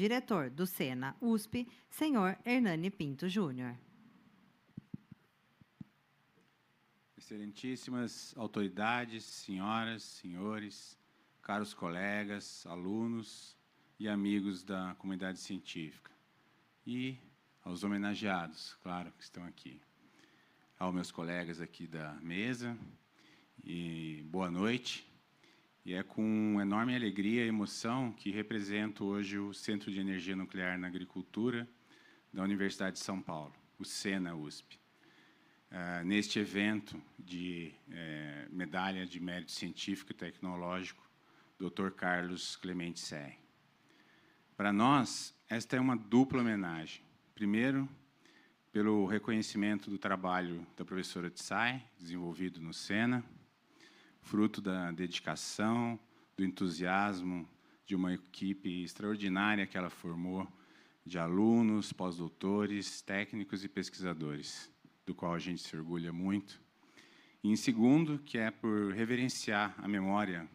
diretor do Sena USP, senhor Hernani Pinto Júnior. Excelentíssimas autoridades, senhoras, senhores, caros colegas, alunos e amigos da comunidade científica. E aos homenageados, claro, que estão aqui. Aos meus colegas aqui da mesa, e boa noite. E é com enorme alegria e emoção que represento hoje o Centro de Energia Nuclear na Agricultura da Universidade de São Paulo, o Sena USP. Neste evento de medalha de mérito científico e tecnológico, Dr. Carlos Clemente Serri. Para nós, esta é uma dupla homenagem. Primeiro, pelo reconhecimento do trabalho da professora Tsai, desenvolvido no Sena, fruto da dedicação, do entusiasmo de uma equipe extraordinária que ela formou de alunos, pós-doutores, técnicos e pesquisadores, do qual a gente se orgulha muito. E, em segundo, que é por reverenciar a memória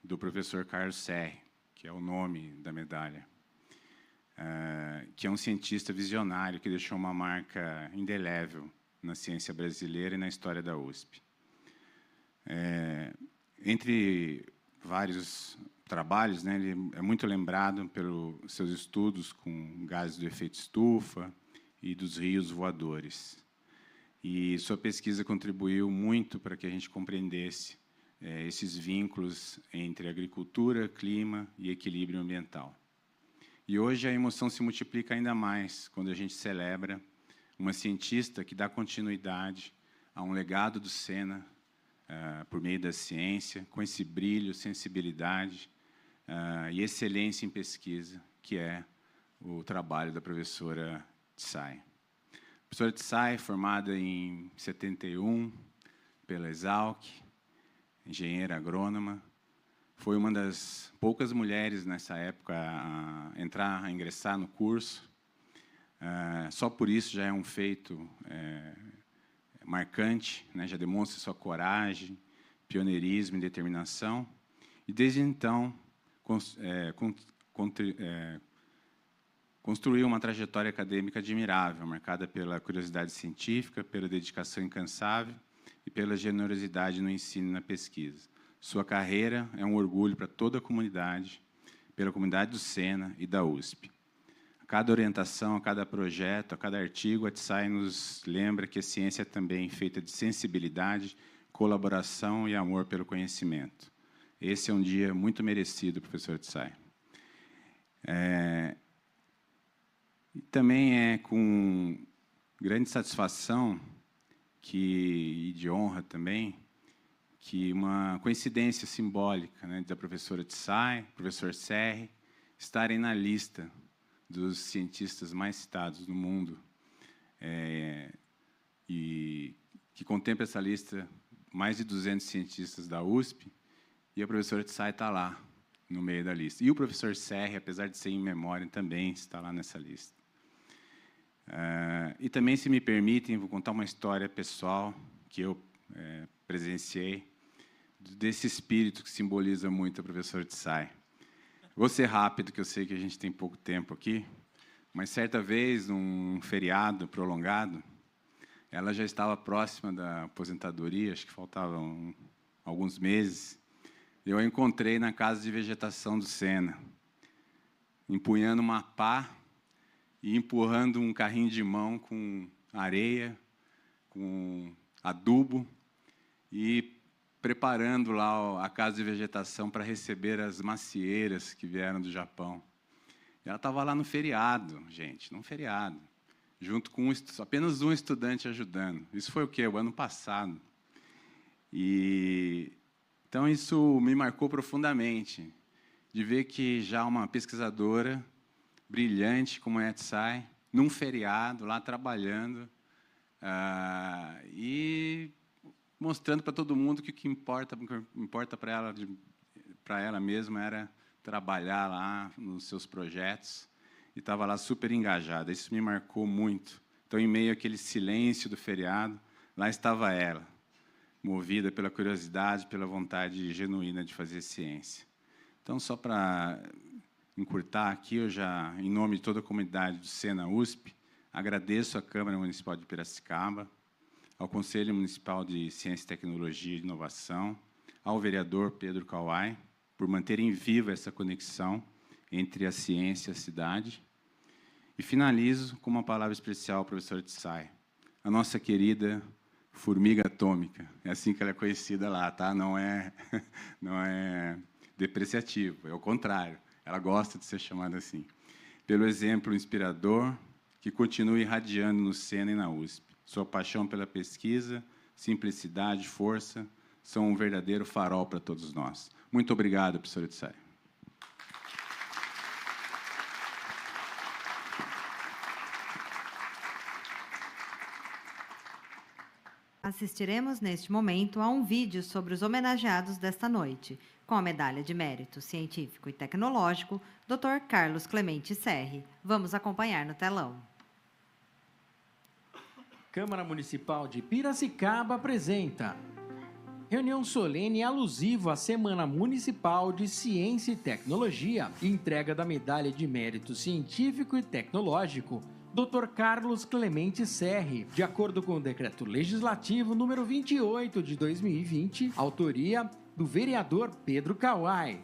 do professor Carlos Serri, que é o nome da medalha, que é um cientista visionário que deixou uma marca indelével na ciência brasileira e na história da USP. Entre vários trabalhos, né, ele é muito lembrado pelos seus estudos com gases do efeito estufa e dos rios voadores. E sua pesquisa contribuiu muito para que a gente compreendesse esses vínculos entre agricultura, clima e equilíbrio ambiental. E hoje a emoção se multiplica ainda mais quando a gente celebra uma cientista que dá continuidade a um legado do Sena, por meio da ciência, com esse brilho, sensibilidade e excelência em pesquisa, que é o trabalho da professora Tsai. A professora Tsai, formada em 71 pela Exalc, engenheira agrônoma, foi uma das poucas mulheres nessa época a ingressar no curso. Só por isso já é um feito marcante, né? Já demonstra sua coragem, pioneirismo e determinação. E, desde então, construiu uma trajetória acadêmica admirável, marcada pela curiosidade científica, pela dedicação incansável e pela generosidade no ensino e na pesquisa. Sua carreira é um orgulho para toda a comunidade, pela comunidade do Sena e da USP. A cada orientação, a cada projeto, a cada artigo, a Tsai nos lembra que a ciência é também feita de sensibilidade, colaboração e amor pelo conhecimento. Esse é um dia muito merecido, professor Tsai. E também é com grande satisfação e de honra também, que uma coincidência simbólica, né, da professora Tsai, professor Serri, estarem na lista dos cientistas mais citados no mundo, e que contempla essa lista mais de 200 cientistas da USP, e a professora Tsai está lá, no meio da lista. E o professor Serri, apesar de ser em memória, também está lá nessa lista. E também, se me permitem, vou contar uma história pessoal que eu presenciei, desse espírito que simboliza muito a professora Tsai. Vou ser rápido, que eu sei que a gente tem pouco tempo aqui, mas certa vez, num feriado prolongado, ela já estava próxima da aposentadoria, acho que faltavam alguns meses, eu a encontrei na Casa de Vegetação do Sena, empunhando uma pá e empurrando um carrinho de mão com areia, com adubo, e preparando lá a Casa de Vegetação para receber as macieiras que vieram do Japão. E ela estava lá no feriado, gente, num feriado, junto com apenas um estudante ajudando. Isso foi o quê? O ano passado. Então, isso me marcou profundamente, de ver que já uma pesquisadora brilhante como é a Tsai, num feriado, lá trabalhando, e mostrando para todo mundo que o que importa para ela mesma era trabalhar lá nos seus projetos, e estava lá super engajada. Isso me marcou muito. Então, em meio àquele silêncio do feriado, lá estava ela, movida pela curiosidade, pela vontade genuína de fazer ciência. Então, só para encurtar aqui, eu já, em nome de toda a comunidade do Sena USP, agradeço à Câmara Municipal de Piracicaba, ao Conselho Municipal de Ciência, Tecnologia e Inovação, ao vereador Pedro Kawai, por manterem viva essa conexão entre a ciência e a cidade. E finalizo com uma palavra especial ao professor Tsai, a nossa querida formiga atômica. É assim que ela é conhecida lá, tá? Não é depreciativo, é o contrário. Ela gosta de ser chamada assim. Pelo exemplo inspirador que continua irradiando no Sena e na USP. Sua paixão pela pesquisa, simplicidade, força, são um verdadeiro farol para todos nós. Muito obrigado, professor Tsai. Assistiremos neste momento a um vídeo sobre os homenageados desta noite, com a medalha de mérito científico e tecnológico, Dr. Carlos Clemente Serri. Vamos acompanhar no telão. Câmara Municipal de Piracicaba apresenta reunião solene alusiva à Semana Municipal de Ciência e Tecnologia e entrega da medalha de mérito científico e tecnológico Dr. Carlos Clemente Serri, de acordo com o Decreto Legislativo número 28 de 2020, autoria do vereador Pedro Kawai.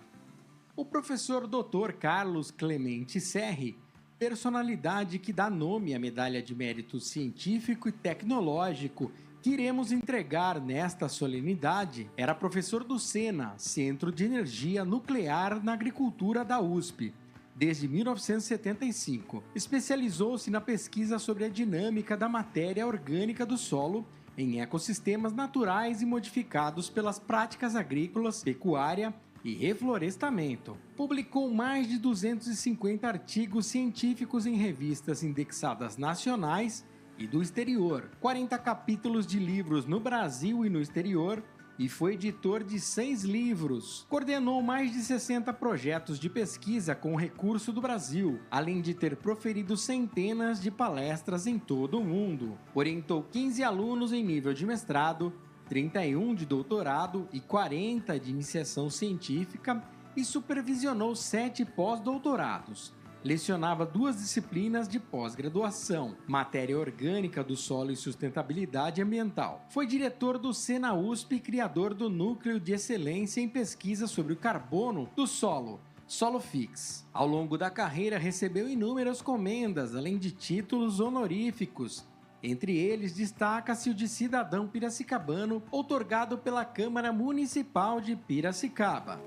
O professor Dr. Carlos Clemente Serri, personalidade que dá nome à medalha de mérito científico e tecnológico que iremos entregar nesta solenidade, era professor do SENA, Centro de Energia Nuclear na Agricultura da USP. Desde 1975, especializou-se na pesquisa sobre a dinâmica da matéria orgânica do solo em ecossistemas naturais e modificados pelas práticas agrícolas, pecuária e reflorestamento. Publicou mais de 250 artigos científicos em revistas indexadas nacionais e do exterior, 40 capítulos de livros no Brasil e no exterior, e foi editor de 6 livros. Coordenou mais de 60 projetos de pesquisa com recurso do Brasil, além de ter proferido centenas de palestras em todo o mundo. Orientou 15 alunos em nível de mestrado, 31 de doutorado e 40 de iniciação científica e supervisionou 7 pós-doutorados. Lecionava 2 disciplinas de pós-graduação, matéria orgânica do solo e sustentabilidade ambiental. Foi diretor do Sena USP e criador do Núcleo de Excelência em Pesquisa sobre o Carbono do Solo, SoloFix. Ao longo da carreira recebeu inúmeras comendas, além de títulos honoríficos. Entre eles, destaca-se o de cidadão piracicabano, outorgado pela Câmara Municipal de Piracicaba.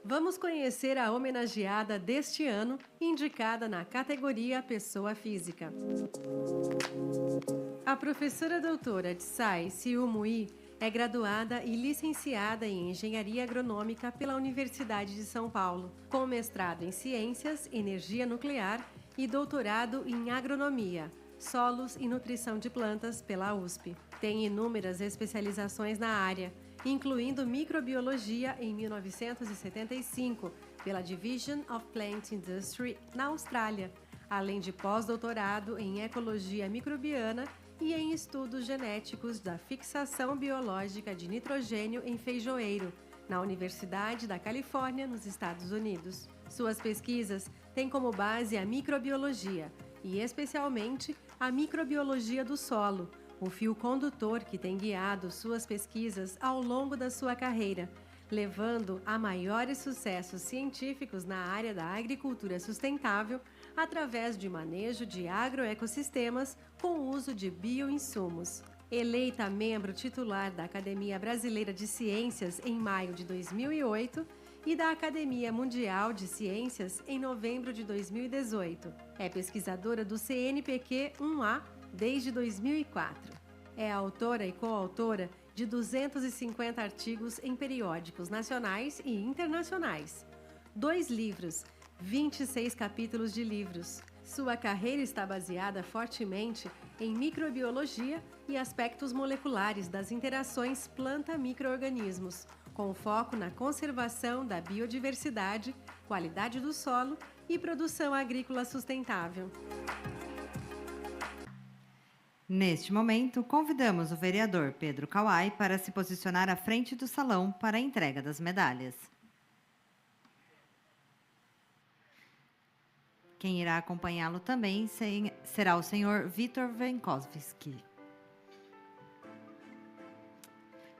Vamos conhecer a homenageada deste ano, indicada na categoria Pessoa Física. A professora doutora Tsai Siu-Mui é graduada e licenciada em Engenharia Agronômica pela Universidade de São Paulo, com mestrado em Ciências, Energia Nuclear e doutorado em Agronomia, Solos e Nutrição de Plantas pela USP. Tem inúmeras especializações na área, incluindo microbiologia em 1975, pela Division of Plant Industry na Austrália, além de pós-doutorado em ecologia microbiana e em estudos genéticos da fixação biológica de nitrogênio em feijoeiro, na Universidade da Califórnia, nos Estados Unidos. Suas pesquisas têm como base a microbiologia, e especialmente a microbiologia do solo, o fio condutor que tem guiado suas pesquisas ao longo da sua carreira, levando a maiores sucessos científicos na área da agricultura sustentável através de manejo de agroecossistemas com o uso de bioinsumos. Eleita membro titular da Academia Brasileira de Ciências em maio de 2008 e da Academia Mundial de Ciências em novembro de 2018. É pesquisadora do CNPq-1A desde 2004. É autora e coautora de 250 artigos em periódicos nacionais e internacionais, 2 livros, 26 capítulos de livros. Sua carreira está baseada fortemente em microbiologia e aspectos moleculares das interações planta-micro-organismos, com foco na conservação da biodiversidade, qualidade do solo e produção agrícola sustentável. Neste momento, convidamos o vereador Pedro Kawai para se posicionar à frente do salão para a entrega das medalhas. Quem irá acompanhá-lo também será o senhor Vitor Venkowski.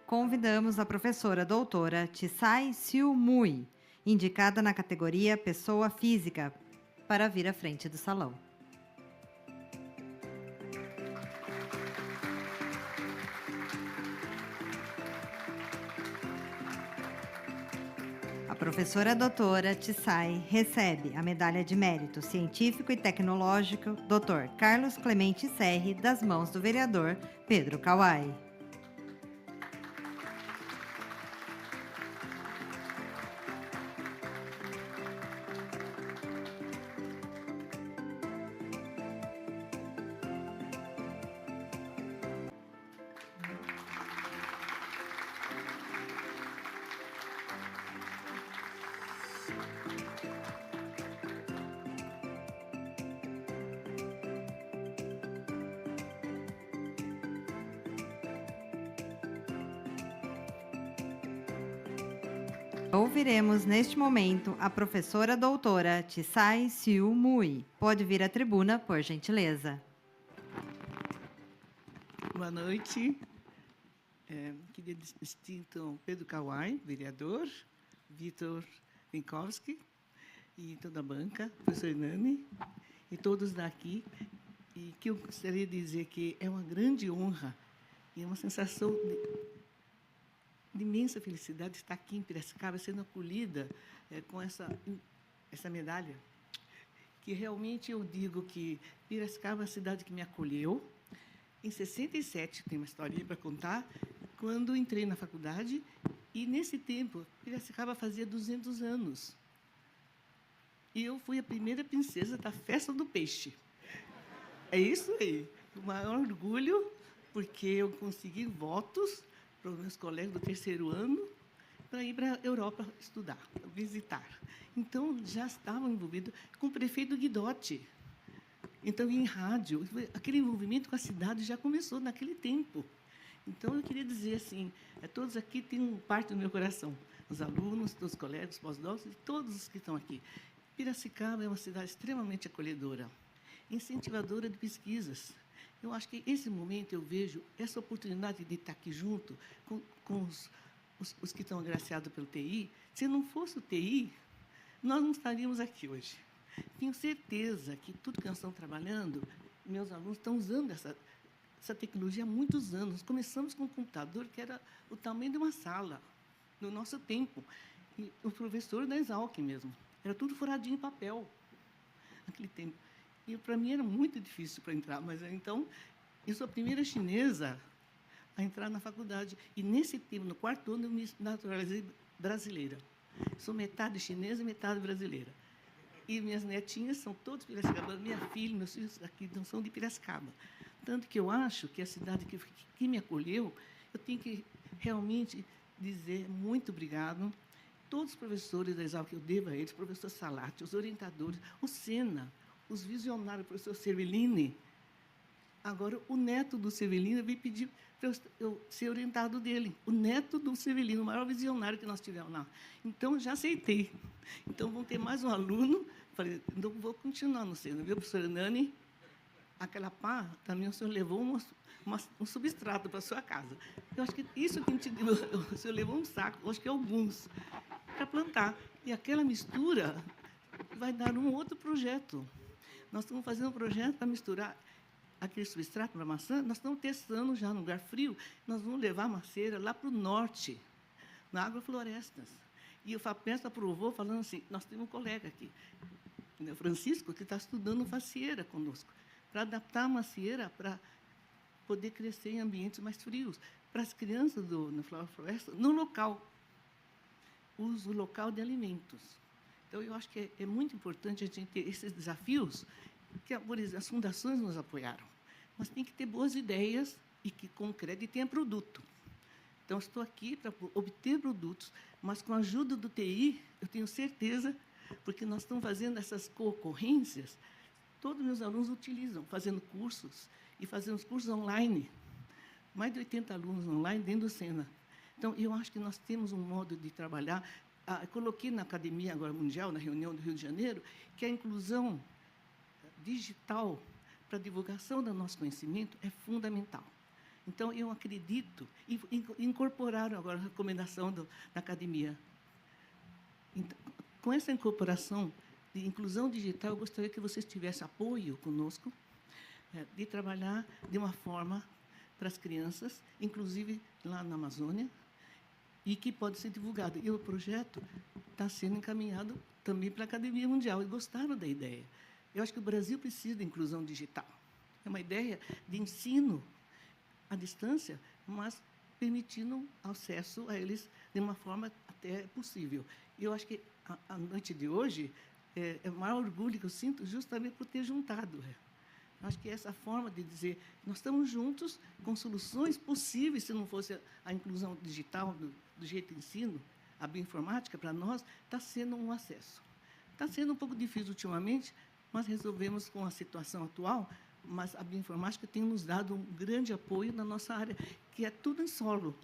Convidamos a professora doutora Tsai Siu Mui, indicada na categoria Pessoa Física, para vir à frente do salão. A professora doutora Tsai recebe a medalha de mérito científico e tecnológico Dr. Carlos Clemente Serri das mãos do vereador Pedro Kawai. Ouviremos neste momento a professora doutora Tsai Siu Mui. Pode vir à tribuna, por gentileza. Boa noite. Querido distinto Pedro Kawai, vereador, Vitor Venkowski e toda a banca, professor Nani e todos daqui. E que eu gostaria de dizer que é uma grande honra e uma sensação de imensa felicidade estar aqui em Piracicaba, sendo acolhida com essa medalha, que realmente eu digo que Piracicaba é a cidade que me acolheu. Em 67, tem uma historinha para contar, quando entrei na faculdade, e, nesse tempo, Piracicaba fazia 200 anos. E eu fui a primeira princesa da Festa do Peixe. É isso aí. O maior orgulho, porque eu consegui votos para os meus colegas do terceiro ano, para ir para a Europa estudar, visitar. Então, já estava envolvido com o prefeito Guidotti. Então, em rádio, aquele envolvimento com a cidade já começou naquele tempo. Então, eu queria dizer assim, todos aqui têm parte do meu coração, os alunos, todos os colegas, os pós-docs, e todos os que estão aqui. Piracicaba é uma cidade extremamente acolhedora, incentivadora de pesquisas. Eu acho que, nesse momento, eu vejo essa oportunidade de estar aqui junto com os que estão agraciados pelo TI. Se não fosse o TI, nós não estaríamos aqui hoje. Tenho certeza que tudo que nós estamos trabalhando, meus alunos estão usando essa tecnologia há muitos anos. Começamos com um computador que era o tamanho de uma sala, no nosso tempo. E o professor da Exalc mesmo. Era tudo furadinho em papel, naquele tempo. E, para mim, era muito difícil para entrar. Mas, então, eu sou a primeira chinesa a entrar na faculdade. E, nesse tempo, no quarto ano, eu me naturalizei brasileira. Sou metade chinesa e metade brasileira. E minhas netinhas são todas de Piracicaba. Minha filha, meus filhos aqui não são de Piracicaba. Tanto que eu acho que a cidade que me acolheu, eu tenho que realmente dizer muito obrigado. Todos os professores da Exalc que eu devo a eles, o professor Salati, os orientadores, o Sena, os visionários, o professor Cervellini. Agora, o neto do Cervellini veio pedir para eu ser orientado dele. O neto do Cervellini, o maior visionário que nós tivemos lá. Então, já aceitei. Então, vão ter mais um aluno. Falei, então, vou continuar no Sena, viu, professora Nani? Aquela pá, também o senhor levou um substrato para a sua casa. Eu acho que isso que a gente deu, o senhor levou um saco, acho que alguns, para plantar. E aquela mistura vai dar um outro projeto. Nós estamos fazendo um projeto para misturar aquele substrato para maçã. Nós estamos testando já no lugar frio. Nós vamos levar a macieira lá para o norte, na agroflorestas. E o FAPESP aprovou, falando assim, nós temos um colega aqui, o Francisco, que está estudando macieira conosco, para adaptar a macieira para poder crescer em ambientes mais frios, para as crianças na floresta, no local, uso local de alimentos. Então, eu acho que é muito importante a gente ter esses desafios, que, por exemplo, as fundações nos apoiaram, mas tem que ter boas ideias e que concrete e tenha produto. Então, estou aqui para obter produtos, mas com a ajuda do TI, eu tenho certeza, porque nós estamos fazendo essas concorrências, todos os meus alunos utilizam, fazendo cursos e fazendo os cursos online. Mais de 80 alunos online dentro do Sena. Então, eu acho que nós temos um modo de trabalhar. Eu coloquei na Academia agora Mundial, na reunião do Rio de Janeiro, que a inclusão digital para a divulgação do nosso conhecimento é fundamental. Então, eu acredito, e incorporaram agora a recomendação da academia. Então, com essa incorporação de inclusão digital, eu gostaria que vocês tivessem apoio conosco, de trabalhar de uma forma para as crianças, inclusive lá na Amazônia, e que pode ser divulgado. E o projeto está sendo encaminhado também para a Academia Mundial, e gostaram da ideia. Eu acho que o Brasil precisa de inclusão digital. É uma ideia de ensino à distância, mas permitindo acesso a eles de uma forma até possível. E eu acho que a noite de hoje é o maior orgulho que eu sinto justamente por ter juntado. Eu acho que essa forma de dizer, nós estamos juntos com soluções possíveis, se não fosse a inclusão digital do jeito de ensino, a bioinformática, para nós, está sendo um acesso. Está sendo um pouco difícil ultimamente, mas resolvemos com a situação atual, mas a bioinformática tem nos dado um grande apoio na nossa área, que é tudo em solo.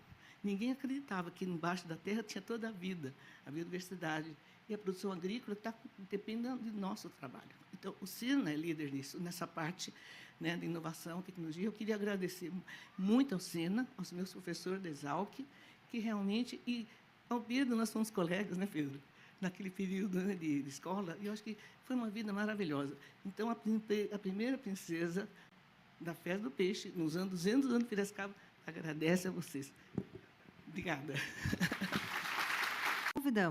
Ninguém acreditava que embaixo da terra tinha toda a vida, a biodiversidade. E a produção agrícola está dependendo do nosso trabalho. Então, o Sena é líder nisso, nessa parte, né, de inovação, tecnologia. Eu queria agradecer muito ao Sena, aos meus professores da Exalc, que realmente... E ao Pedro, nós somos colegas, né, Pedro? Naquele período, né, de escola, e eu acho que foi uma vida maravilhosa. Então, a primeira princesa da Festa do Peixe, nos anos 200 anos de Piracicaba, agradece a vocês. Obrigada.